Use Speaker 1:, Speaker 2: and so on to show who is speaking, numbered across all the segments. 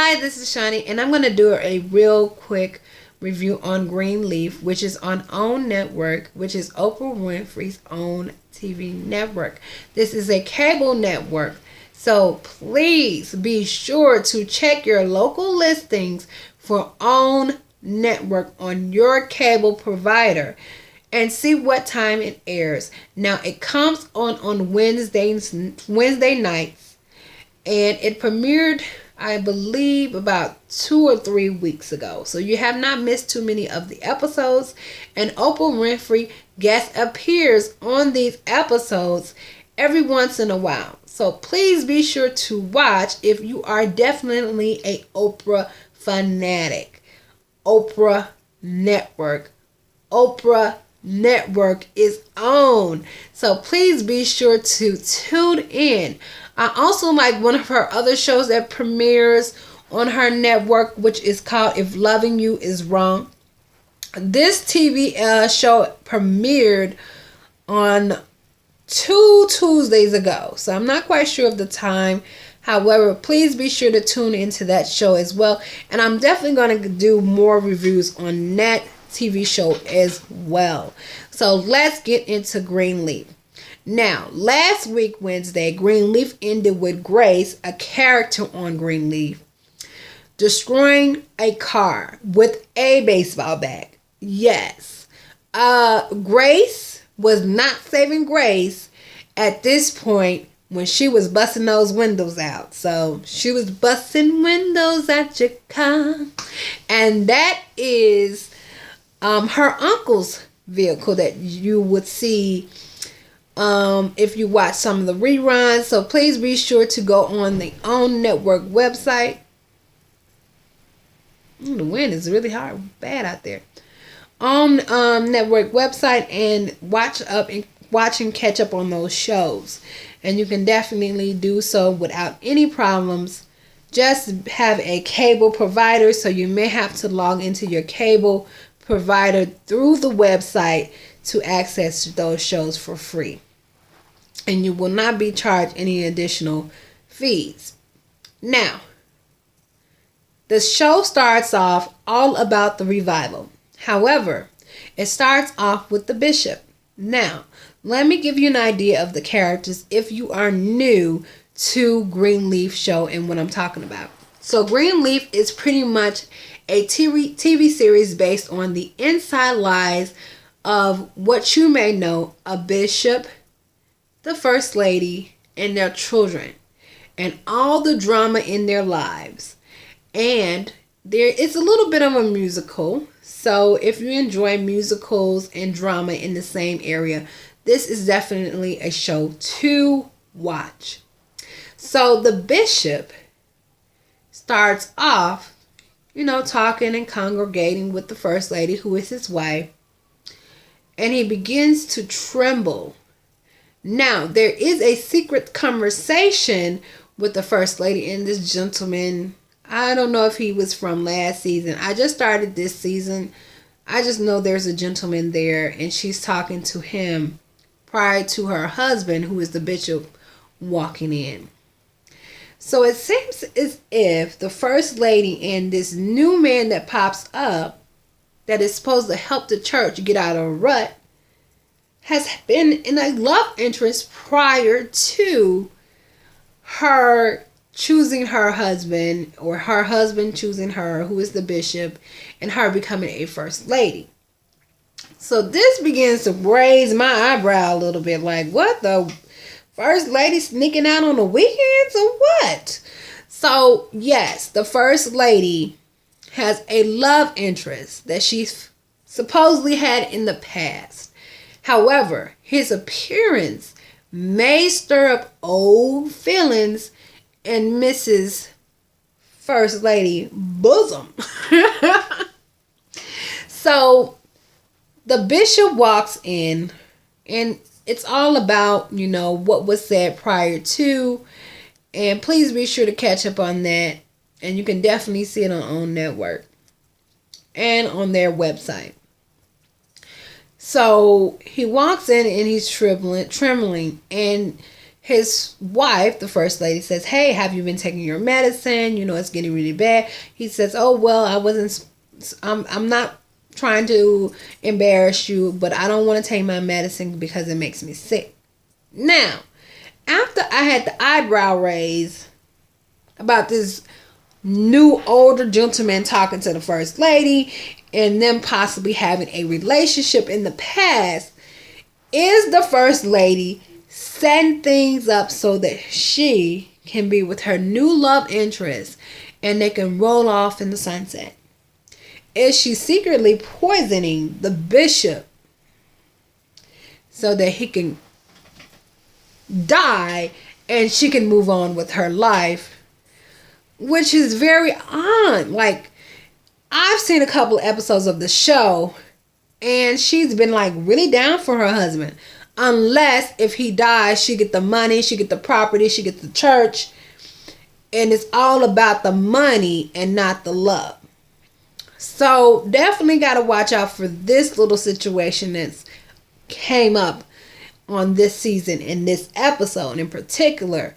Speaker 1: Hi, this is Shani, and I'm going to do a real quick review on Greenleaf, which is on OWN Network, which is Oprah Winfrey's own TV network. This is a cable network, so please be sure to check your local listings for OWN Network on your cable provider and see what time it airs. Now, it comes on Wednesday nights, and it premiered, I believe, about 2 or 3 weeks ago. So you have not missed too many of the episodes. And Oprah Winfrey guest appears on these episodes every once in a while. So please be sure to watch if you are definitely a Oprah fanatic. Oprah Network. Oprah Network is on. So please be sure to tune in. I also like one of her other shows that premieres on her network, which is called If Loving You Is Wrong. This TV show premiered on 2 Tuesdays ago, so I'm not quite sure of the time. However, please be sure to tune into that show as well. And I'm definitely going to do more reviews on that TV show as well. So let's get into Greenleaf. Now, last week, Wednesday, Greenleaf ended with Grace, a character on Greenleaf, destroying a car with a baseball bat. Yes. Grace was not saving Grace at this point when she was busting those windows out. So she was busting windows at your car. And that is her uncle's vehicle that you would see if you watch some of the reruns. So please be sure to go on the OWN Network website. The wind is really bad out there. On network website, and watch and catch up on those shows. And you can definitely do so without any problems. Just have a cable provider, so you may have to log into your cable provider through the website to access those shows for free. And you will not be charged any additional fees. Now, the show starts off all about the revival. However, it starts off with the bishop. Now, let me give you an idea of the characters if you are new to Greenleaf show and what I'm talking about. So Greenleaf is pretty much a TV series based on the inside lives of what you may know, a bishop, the first lady, and their children, and all the drama in their lives. And there is a little bit of a musical. So if you enjoy musicals and drama in the same area, this is definitely a show to watch. So the bishop starts off, talking and congregating with the first lady, who is his wife, and he begins to tremble. Now, there is a secret conversation with the first lady and this gentleman. I don't know if he was from last season. I just started this season. I just know there's a gentleman there, and she's talking to him prior to her husband, who is the bishop, walking in. So it seems as if the first lady and this new man that pops up that is supposed to help the church get out of a rut has been in a love interest prior to her choosing her husband, or her husband choosing her, who is the bishop, and her becoming a first lady. So this begins to raise my eyebrow a little bit, like, what, the first lady sneaking out on the weekends or what? So yes, the first lady has a love interest that she's supposedly had in the past. However, his appearance may stir up old feelings in Mrs. First Lady bosom. So the bishop walks in, and it's all about, what was said prior to. And please be sure to catch up on that. And you can definitely see it on OWN Network and on their website. So he walks in and he's trembling, and his wife, the first lady, says, hey, have you been taking your medicine? You know, it's getting really bad. He says, oh, well, I'm not trying to embarrass you, but I don't want to take my medicine because it makes me sick. Now, after I had the eyebrow raised about this new older gentleman talking to the first lady and them possibly having a relationship in the past, is the first lady setting things up so that she can be with her new love interest and they can roll off in the sunset? Is she secretly poisoning the bishop so that he can die and she can move on with her life? Which is very odd. Like, I've seen a couple episodes of the show and she's been like really down for her husband. Unless if he dies, she get the money, she get the property, she get the church. And it's all about the money and not the love. So definitely got to watch out for this little situation that's came up on this season in this episode in particular.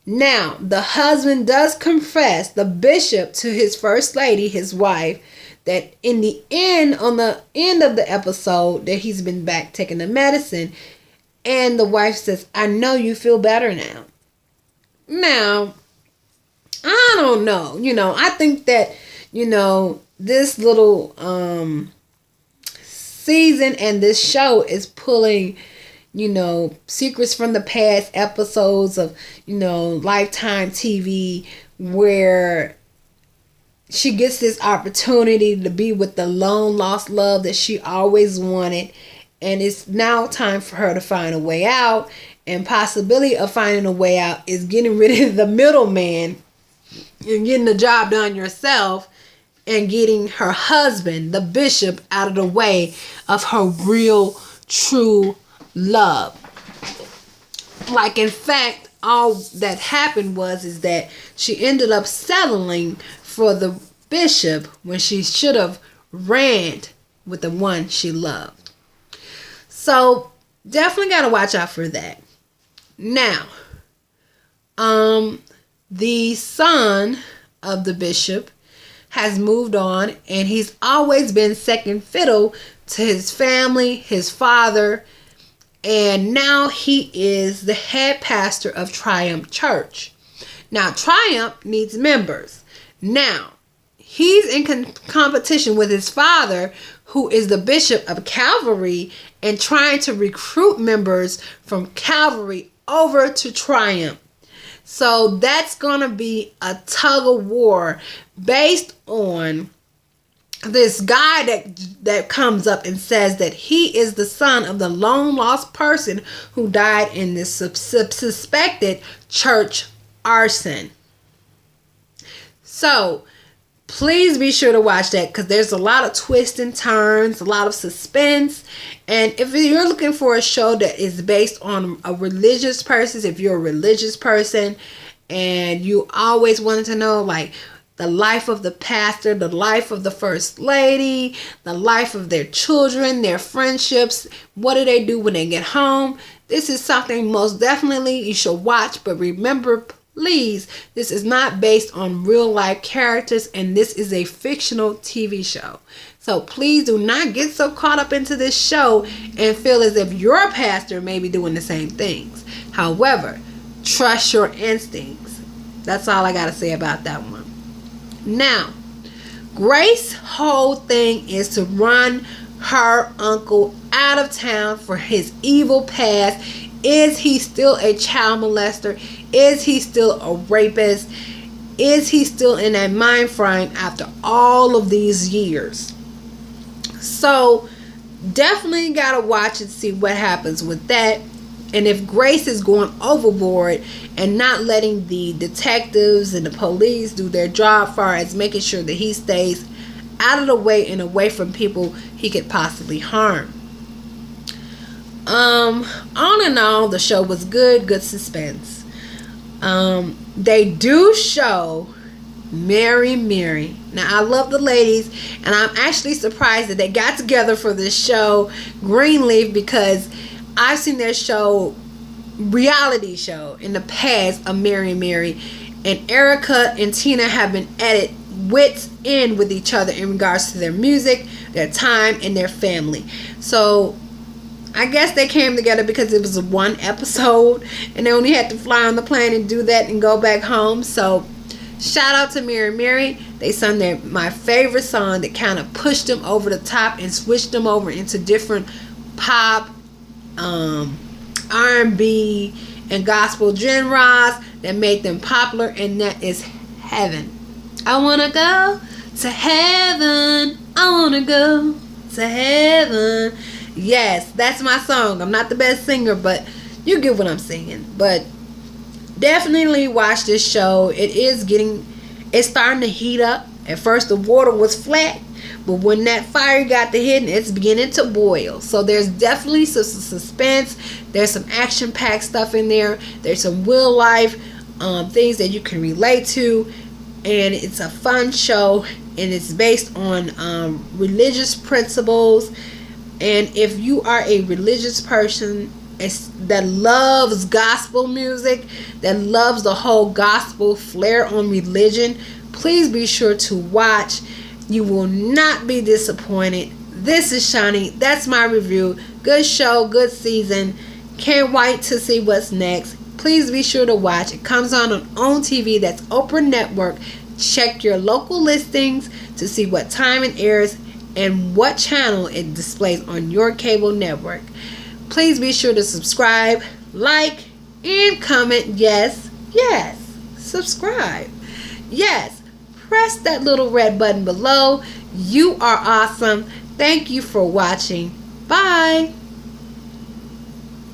Speaker 1: Now, the husband does confess, the bishop, to his first lady, his wife, that in the end, on the end of the episode, that he's been back taking the medicine. And the wife says, I know you feel better now. Now, I don't know. You know, I think that, you know, this little season and this show is pulling, you know, secrets from the past episodes of, you know, Lifetime TV, where she gets this opportunity to be with the long lost love that she always wanted. And it's now time for her to find a way out. And possibility of finding a way out is getting rid of the middleman and getting the job done yourself and getting her husband, the bishop, out of the way of her real, true love. Like, in fact, all that happened is that she ended up settling for the bishop when she should have ran with the one she loved. So definitely got to watch out for that. Now, the son of the bishop has moved on, and he's always been second fiddle to his family, his father, and now he is the head pastor of Triumph Church. Now, Triumph needs members. Now, he's in competition with his father, who is the bishop of Calvary, and trying to recruit members from Calvary over to Triumph. So that's going to be a tug of war based on this guy that comes up and says that he is the son of the long lost person who died in this suspected church arson. So please be sure to watch that, because there's a lot of twists and turns, a lot of suspense. And if you're looking for a show that is based on a religious person, if you're a religious person and you always wanted to know, like, the life of the pastor, the life of the first lady, the life of their children, their friendships, what do they do when they get home, this is something most definitely you should watch. But remember, please, this is not based on real life characters, and this is a fictional TV show. So please do not get so caught up into this show and feel as if your pastor may be doing the same things. However, trust your instincts. That's all I got to say about that one. Now, Grace's whole thing is to run her uncle out of town for his evil past. Is he still a child molester? Is he still a rapist? Is he still in that mind frame after all of these years? So definitely got to watch and see what happens with that. And if Grace is going overboard and not letting the detectives and the police do their job as far as making sure that he stays out of the way and away from people he could possibly harm. All in all, the show was good suspense. They do show Mary. Now, I love the ladies, and I'm actually surprised that they got together for this show, Greenleaf, because I've seen their show reality show in the past of Mary, and Erica and Tina have been at it wits end with each other in regards to their music, their time, and their family. So I guess they came together because it was one episode and they only had to fly on the plane and do that and go back home. So shout out to Mary. They sung my favorite song that kind of pushed them over the top and switched them over into different pop, R&B, and gospel genres that made them popular, and that is Heaven. I wanna go to heaven. I wanna go to heaven. Yes, that's my song. I'm not the best singer, but you get what I'm saying. But definitely watch this show. It's starting to heat up. At first the water was flat, but when that fire got to hitting, it's beginning to boil. So there's definitely some suspense. There's some action-packed stuff in there. There's some real life things that you can relate to, and it's a fun show, and it's based on religious principles. And if you are a religious person that loves gospel music, that loves the whole gospel flair on religion, please be sure to watch. You will not be disappointed. This is Shani. That's my review. Good show, good season. Can't wait to see what's next. Please be sure to watch. It comes on TV. That's Oprah Network. Check your local listings to see what time it airs and what channel it displays on your cable network. Please be sure to subscribe, like, and comment. Yes, subscribe. Yes, press that little red button below. You are awesome. Thank you for watching. Bye.